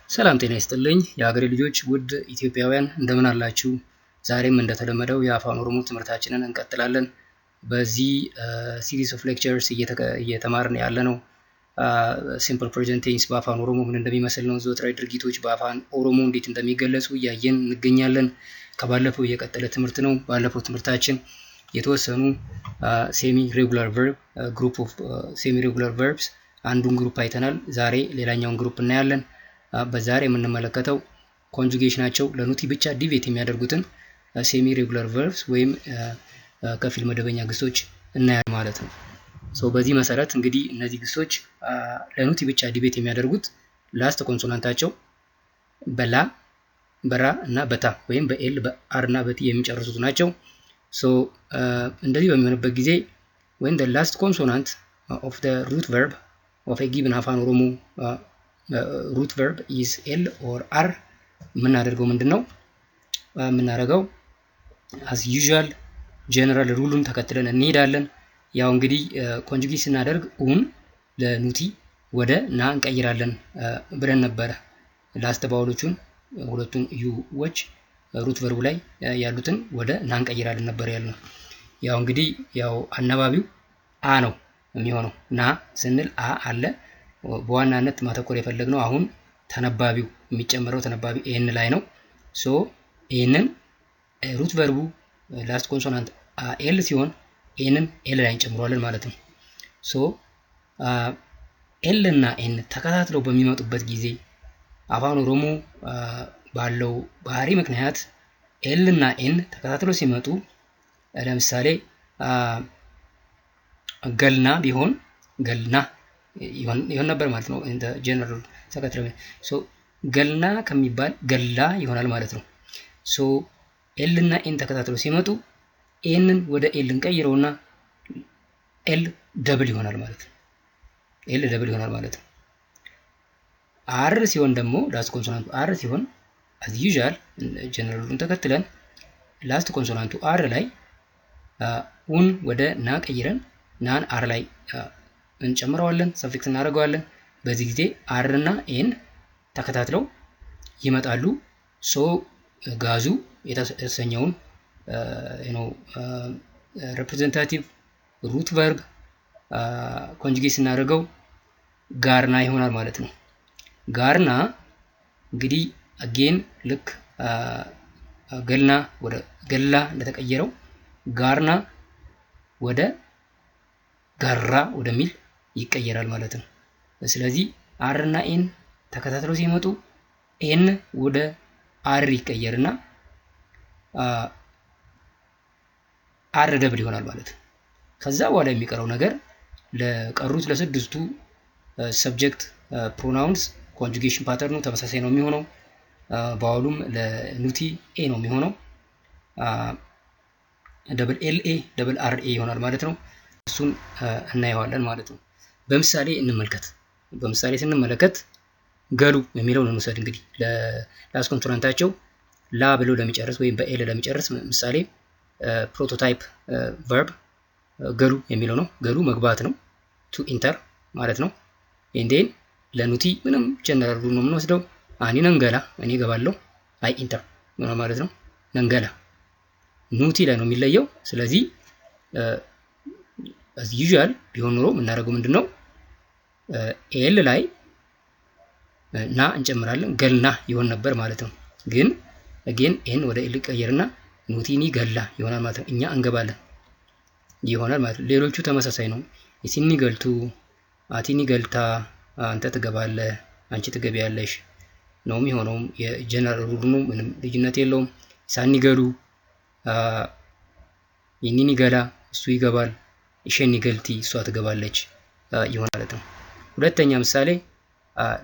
ሰላም ጤና ይስጥልኝ የሀገሬ ልጆች ውድ ኢትዮጵያውያን እንደምን አላችሁ? ዛሬም እንደተለመደው የአፋን ኦሮሞ ትምህርታችንን እንቀጥላለን። በዚህ ሲሪስ ኦፍ ሌክቸርስ እየተማርን ያለነው ሲምፕል ፕሬዘንት ቴንስ በአፋን ኦሮሞ ምን እንደሚመስል ነው። ዘወትራዊ ድርጊቶች በአፋን ኦሮሞ እንዴት እንደሚገለጹ እያየን እንገኛለን። ከባለፈው የቀጠለ ትምህርት ነው። ባለፈው ትምህርታችን የተወሰኑ ሴሚ ሬጉላር ቨርብ ግሩፕ ኦፍ ሴሚ ሬጉላር ቨርብስ አንዱን ግሩፕ አይተናል። ዛሬ ሌላኛውን ግሩፕ እናያለን። በዛሬ የምንመለከተው ኮንጁጌሽናቸው ለኑቲ ብቻ ዲቬት የሚያደርጉትን ሴሚ ሬጉላር ቨርብስ ወይም ከፊል መደበኛ ግሶች እናያለን ማለት ነው። በዚህ መሰረት እንግዲህ እነዚህ ግሶች ለኑቲ ብቻ ዲቬት የሚያደርጉት ላስት ኮንሶናንታቸው በላ በራ እና በታ ወይም በኤል በአር እና በቲ የሚጨርሱት ናቸው። እንደዚህ በሚሆንበት ጊዜ when the last consonant of the root verb of a given አፋን ኦሮሞ root verb is L or R የምናደርገው ምንድነው? የምናደርገው as usual general ሩሉን ተከትለን እንሄዳለን። ያው እንግዲህ ኮንጁጌት ስናደርግ ኡን ለኑቲ ወደ ና እንቀይራለን ብለን ነበረ። ላስት ባውሎቹን ሁለቱን ዩዎች ሩት ቨርቡ ላይ ያሉትን ወደ ና እንቀይራለን ነበር ያልነው። ያው እንግዲህ ያው አናባቢው አ ነው የሚሆነው። ና ስንል አ አለ። በዋናነት ማተኮር የፈለግነው አሁን ተነባቢው የሚጨመረው ተነባቢ ኤን ላይ ነው። ኤንን ሩት ቨርቡ ላስት ኮንሶናንት ኤል ሲሆን ኤንን ኤል ላይ እንጨምረዋለን ማለት ነው። ኤል እና ኤን ተከታትለው በሚመጡበት ጊዜ አፋን ኦሮሞ ባለው ባህሪ ምክንያት ኤል እና ኤን ተከታትለው ሲመጡ ለምሳሌ ገልና ቢሆን ገልና ይሆን ነበር ማለት ነው። እንደ ጀነራል ሰከትረ ገልና ከሚባል ገላ ይሆናል ማለት ነው። ኤል እና ኤን ተከታትለው ሲመጡ ኤንን ወደ ኤል እንቀይረውና ኤል ደብል ይሆናል ማለት ነው። ኤል ደብል ይሆናል ማለት ነው። አር ሲሆን ደግሞ ላስት ኮንሶናንቱ አር ሲሆን as usual ጀነራሉን ተከትለን ላስት ኮንሶናንቱ አር ላይ ኡን ወደ ና ቀይረን ናን አር ላይ እንጨምረዋለን፣ ሰፊክስ እናደርገዋለን። በዚህ ጊዜ አር እና ኤን ተከታትለው ይመጣሉ። ጋዙ የተሰኘውን ሪፕሬዘንታቲቭ ሩት ቨርብ ኮንጁጌት ስናደርገው ጋርና ይሆናል ማለት ነው። ጋርና እንግዲህ አጌን ልክ ገልና ወደ ገላ እንደተቀየረው ጋርና ወደ ጋራ ወደሚል ይቀየራል ማለት ነው። ስለዚህ አር እና ኤን ተከታትለው ሲመጡ ኤን ወደ አር ይቀየርና አር ደብል ይሆናል ማለት ነው። ከዛ በኋላ የሚቀረው ነገር ለቀሩት ለስድስቱ ሰብጀክት ፕሮናውንስ ኮንጁጌሽን ፓተርኑ ተመሳሳይ ነው የሚሆነው። ቫውሉም ለኑቲ ኤ ነው የሚሆነው። ደብል ኤል ኤ ደብል አር ኤ ይሆናል ማለት ነው። እሱን እናየዋለን ማለት ነው። በምሳሌ እንመልከት። በምሳሌ ስንመለከት ገሉ የሚለውን እንውሰድ። እንግዲህ ለላስት ኮንሶናንታቸው ላ ብሎ ለሚጨርስ ወይም በኤል ለሚጨርስ ምሳሌ ፕሮቶታይፕ ቨርብ ገሉ የሚለው ነው። ገሉ መግባት ነው፣ ቱ ኢንተር ማለት ነው። ኤንዴን ለኑቲ ምንም ጀነራል ሩል ነው የምንወስደው። አኒ ነንገላ እኔ እገባለሁ፣ አይ ኢንተር ማለት ነው። ነንገላ ኑቲ ላይ ነው የሚለየው። ስለዚህ as usual ቢሆን ኖሮ የምናደርገው ምንድነው? ኤል ላይ ና እንጨምራለን፣ ገልና ይሆን ነበር ማለት ነው። ግን again ኤን ወደ ኤል ቀየርና ኑቲኒ ገላ ይሆናል ማለት ነው። እኛ እንገባለን ይሆናል ማለት ነው። ሌሎቹ ተመሳሳይ ነው። ሲኒ ገልቱ፣ አቲኒ ገልታ፣ አንተ ትገባለህ፣ አንቺ ትገቢያለሽ ነው የሚሆነው። የጀነራል ሩል ነው፣ ምንም ልዩነት የለውም። ሳኒ ገሉ፣ ይኒኒ ገላ፣ እሱ ይገባል፣ ኢሸኒ ገልቲ፣ እሷ ትገባለች ይሆናል ማለት ነው። ሁለተኛ ምሳሌ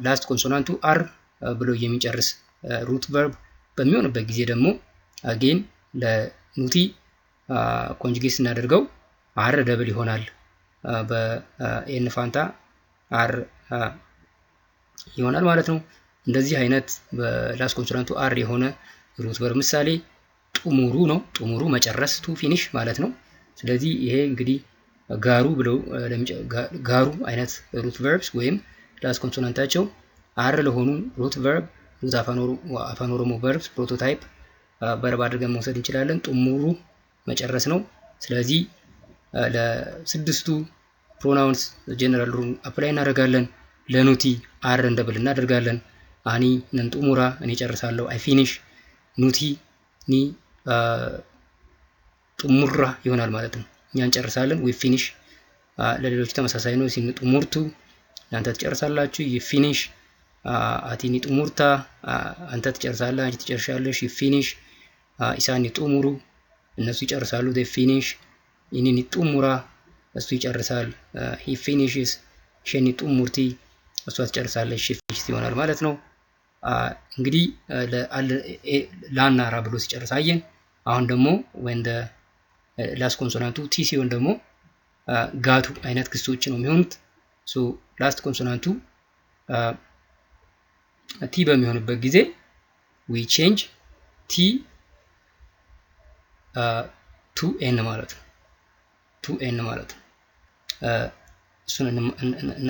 ላስት ኮንሶናንቱ አር ብሎ የሚጨርስ ሩት ቨርብ በሚሆንበት ጊዜ ደግሞ አጌን ለኑቲ ኮንጁጌት ስናደርገው አር ደብል ይሆናል። በኤን ፋንታ አር ይሆናል ማለት ነው። እንደዚህ አይነት በላስት ኮንሶናንቱ አር የሆነ ሩት ቨርብ ምሳሌ ጡሙሩ ነው። ጡሙሩ መጨረስ ቱ ፊኒሽ ማለት ነው። ስለዚህ ይሄ እንግዲህ ጋሩ ብለው ጋሩ አይነት ሩት ቨርብስ ወይም ላስት ኮንሶናንታቸው አር ለሆኑ ሩት ቨርብ ሩት አፋን ኦሮሞ ቨርብስ ፕሮቶታይፕ ቨርብ አድርገን መውሰድ እንችላለን። ጥሙሩ መጨረስ ነው። ስለዚህ ለስድስቱ ፕሮናውንስ ጀነራል ሩል አፕላይ እናደርጋለን። ለኑቲ አር እንደብል እናደርጋለን። አኒ ነን ጥሙራ እኔ ጨርሳለሁ። አይ ፊኒሽ ኑቲ ኒ ጥሙራ ይሆናል ማለት ነው። እኛ እንጨርሳለን። ዊ ፊኒሽ ለሌሎች ተመሳሳይ ነው። ሲን ጥሙርቱ እናንተ ትጨርሳላችሁ። ዩ ፊኒሽ አቲኒ ጥሙርታ አንተ ትጨርሳለህ፣ አንቺ ትጨርሻለሽ። ዩ ፊኒሽ ኢሳኒ ጥሙሩ እነሱ ይጨርሳሉ። ዴ ፊኒሽ ኢኒኒ ጥሙራ እሱ ይጨርሳል። ሂ ፊኒሽስ ሸኒ ጥሙርቲ እሷ ትጨርሳለች። ሺ ፊኒሽ ይሆናል ማለት ነው። እንግዲህ ላና ራ ብሎ ሲጨርስ አየን። አሁን ደግሞ ወንደ ላስት ኮንሶናንቱ ቲ ሲሆን ደግሞ ጋቱ አይነት ግሶች ነው የሚሆኑት። ሶ ላስት ኮንሶናንቱ ቲ በሚሆንበት ጊዜ ዊ ቼንጅ ቲ ቱ ኤን ማለት ነው። ቱ ኤን ማለት ነው። እሱን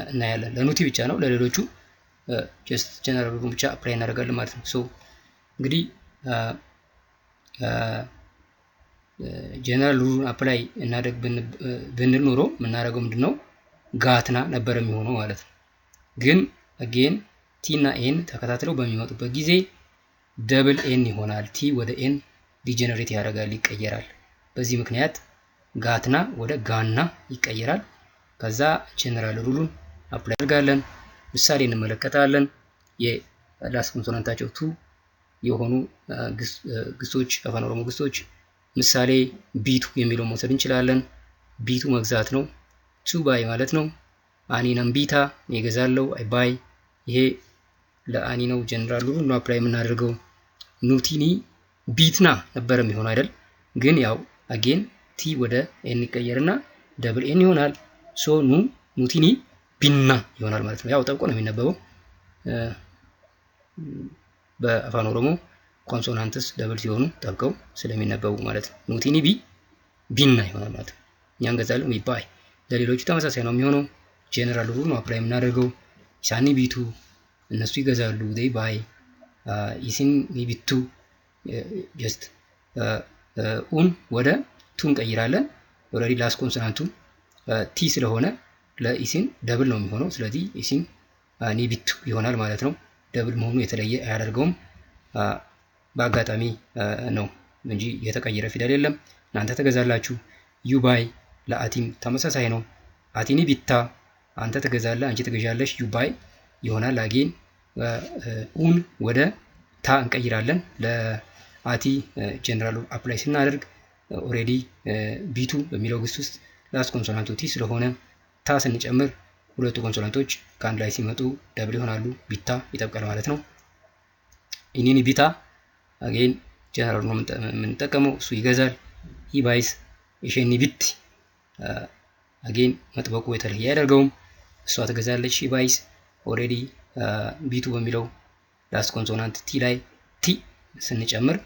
እናያለን። ለኑቲ ብቻ ነው፣ ለሌሎቹ ጀስት ጀነራል ሩሉን ብቻ አፕላይ እናደርጋለን ማለት ነው። ሶ እንግዲህ ጀነራል ሩሉን አፕላይ እናደርግ ብንል ኖሮ የምናደርገው ምንድነው ጋትና ነበር የሚሆነው ማለት ነው። ግን አጌን ቲ እና ኤን ተከታትለው በሚመጡበት ጊዜ ደብል ኤን ይሆናል። ቲ ወደ ኤን ዲጀነሬት ያደርጋል፣ ይቀየራል። በዚህ ምክንያት ጋትና ወደ ጋና ይቀየራል። ከዛ ጀነራል ሩሉን አፕላይ አድርጋለን። ምሳሌ እንመለከታለን። የላስት ኮንሶናንታቸው ቱ የሆኑ ግሶች አፋን ኦሮሞ ግሶች ምሳሌ ቢቱ የሚለው መውሰድ እንችላለን። ቢቱ መግዛት ነው። ቱ ባይ ማለት ነው። አኒ ነም ቢታ ይገዛለው። አይ ባይ ይሄ ለአኒ ነው። ጀነራል ሩሉን ነው አፕላይ የምናደርገው። ኑቲኒ ቢትና ነበር የሚሆነው አይደል? ግን ያው አጌን ቲ ወደ ኤን ይቀየርና ደብል ኤን ይሆናል። ሶ ኑቲኒ ቢና ይሆናል ማለት ነው። ያው ጠብቆ ነው የሚነበበው። በአፋን ኦሮሞ ኮንሶናንትስ ደብል ሲሆኑ ጠብቀው ስለሚነበቡ ማለት ነው። ኑቲኒ ቢና ይሆናል ማለት ነው። እኛ እንገዛለን ዊ ባይ። ለሌሎቹ ተመሳሳይ ነው የሚሆነው። ጀነራል ሩል ነው አፕላይ የምናደርገው። ኢሳኒ ቢቱ እነሱ ይገዛሉ። ዴይ ባይ። ኢሲን ቢቱ ጀስት ኡን ወደ ቱ እንቀይራለን። ኦልሬዲ ላስት ኮንሶናንቱ ቲ ስለሆነ ለኢሲን ደብል ነው የሚሆነው። ስለዚህ ኢሲን ኒቢቱ ይሆናል ማለት ነው። ደብል መሆኑ የተለየ አያደርገውም። በአጋጣሚ ነው እንጂ የተቀየረ ፊደል የለም። እናንተ ተገዛላችሁ። ዩ ባይ ለአቲም ተመሳሳይ ነው። አቲኒ ቢታ አንተ ትገዛለህ፣ አንቺ ትገዣለሽ። ዩ ባይ ይሆናል። አጌን ኡን ወደ ታ እንቀይራለን። ለአቲ ጀነራል አፕላይ ስናደርግ ኦሬዲ ቢቱ በሚለው ግስ ውስጥ ላስት ኮንሶናንቱ ቲ ስለሆነ ታ ስንጨምር ሁለቱ ኮንሶናንቶች ከአንድ ላይ ሲመጡ ደብል ይሆናሉ። ቢታ ይጠብቃል ማለት ነው። ኢኒኒ ቢታ አጌን ጀነራል ነው የምንጠቀመው። እሱ ይገዛል። ሂ ባይስ ኢሼኒ ቢት አጌን መጥበቁ የተለየ አያደርገውም። እሷ ትገዛለች። ሂ ባይስ ኦሬዲ ቢቱ በሚለው ላስት ኮንሶናንት ቲ ላይ ቲ ስንጨምር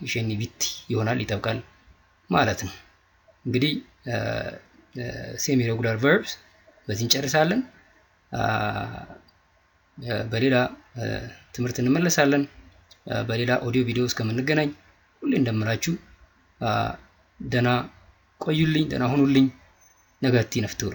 ኢሼኒ ቢት ይሆናል፣ ይጠብቃል ማለት ነው። እንግዲህ ሴሚ ሬጉላር ቨርብስ በዚህ እንጨርሳለን። በሌላ ትምህርት እንመለሳለን። በሌላ ኦዲዮ ቪዲዮ እስከምንገናኝ ሁሌ እንደምላችሁ ደና ቆዩልኝ፣ ደና ሁኑልኝ። ነገቲ ነፍቱራ